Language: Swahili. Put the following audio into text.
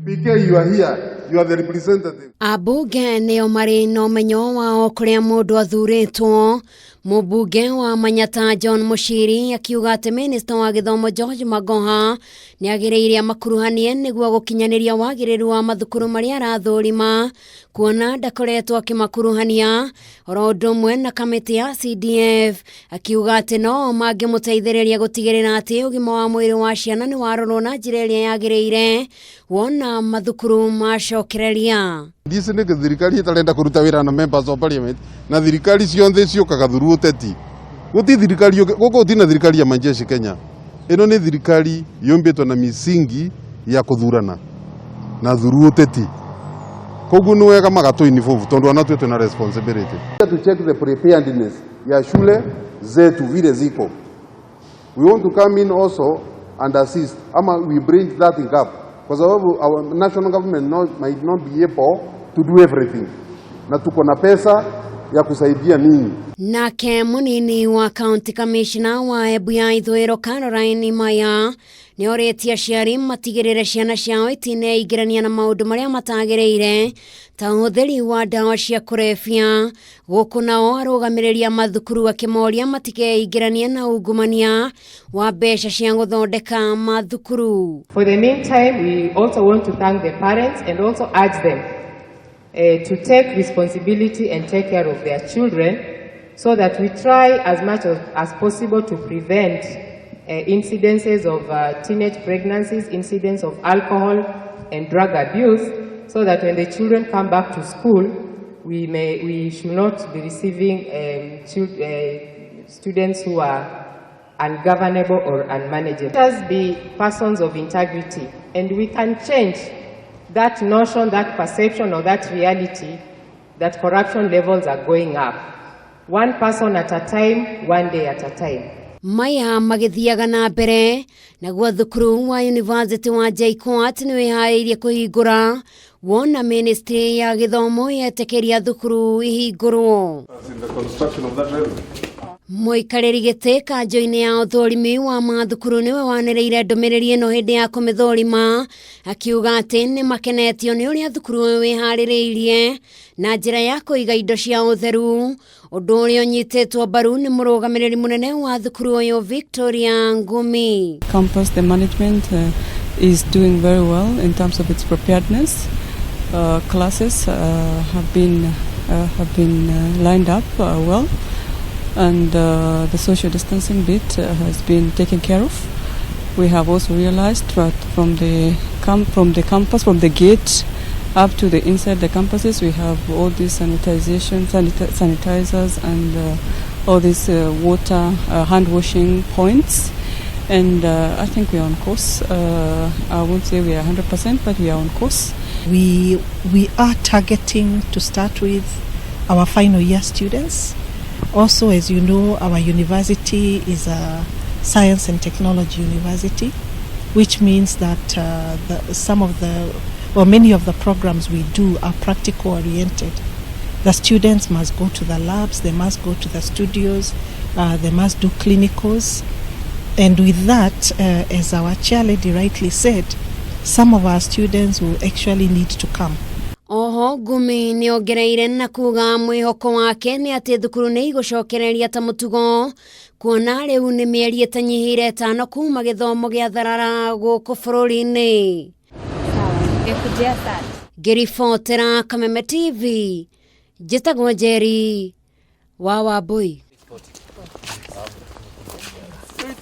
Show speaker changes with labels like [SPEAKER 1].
[SPEAKER 1] PK, you are here. You are the representative.
[SPEAKER 2] Ambunge neo mari no menyo wao kuria mundu athuritwo. Mubunge wa Manyata John Mushiri akiuga ati Minister wa Githomo George Magoha ni agireire akuruhanie niguo gukinyaniria wagiriru wa mathukuru maria arathurima kuona ndakoretwo akimakuruhania oro mwe na kamiti ya CDF akiuga ati no mangimuteithiriria gutigirira ati ugima wa mwiri wa ciana ni warorwo na njira iria yagireire wona mathukuru macokereria.
[SPEAKER 1] Ndisi ni thirikari itarenda kuruta wira na members of parliament na thirikari cionthe ciokaga thuru uteti. Guti thirikari guko tina thirikari ya majeshi Kenya. Ino ni thirikari yombetwo na misingi ya kuthurana na thuru uteti. Koguo ni wega magato involve tondu ana twetu na responsibility. To check the preparedness ya shule zetu vile ziko. We want to come in also and assist ama we bring that in gap. Kwa sababu our national government might not be able to do everything. Na tuko na pesa ya kusaidia nini.
[SPEAKER 2] Nake munini wa County Commissioner wa Ebuya Ithwiro Caroline Maya ni oretia aciari matigirire ciana ciao itine igirania na maundu maria matagireire ta utheri wa dawa cia kurebia guku nao arugamireria mathukuru akimoria matikeigirania na ungumania wa mbeca cia guthondeka mathukuru.
[SPEAKER 3] For the meantime, we also want to thank the parents and also urge them to take responsibility and take care of their children so that we try as much as possible to prevent incidences of teenage pregnancies, incidents of alcohol and drug abuse, so that when the children come back to school, we should not be receiving students who are ungovernable or unmanageable. Let us be persons of integrity, and we can change that notion, that perception, or that reality that corruption levels are going up. One person at a time, one day at a time.
[SPEAKER 2] Maya magithiaga na mbere naguo thukuru wa University wa JKUAT ni wihairie kuhingura wona Ministry ya Githomo yetekeria thukuru ihingurwo. Muikariri giti kanjo-ini ya uthurimi wa mathukuru niwe wanereire ndumiriri ino hindi ya kumithurima akiuga ati ni makenetio ni uria thukuru wihaririirie na njira ya kuiga indo cia utheru undu uria unyititwo mbaru ni murugamiriri munene wa thukuru uyu Victoria Ngumi.
[SPEAKER 4] Campus, the management is doing very well in terms of its preparedness. Classes have been lined up well. And the social distancing bit has been taken care of. We have also realized that from the campus, from the gate up to the inside the campuses, we have all these sanitizers and all these water hand washing points. And I think we are on course. I won't say we are 100%, but we are on course.
[SPEAKER 5] We are targeting to start with our final year students. Also, as you know, our university is a science and technology university, which means that many of the programs we do are practical oriented. The students must go to the labs, they must go to the studios, they must do clinicals. And with that, as our chairlady rightly said, some of our students will actually need to come.
[SPEAKER 2] Oho Ngumi ni ongereire na kuga mwihoko wake ni ati thukuru ni igucokereria ta mutugo kuona riu ni mieri itanyihire 5 kuma githomo gia tharara guku bururi-ini. Ngiribotera Kameme TV, Githomo George wa Wambui.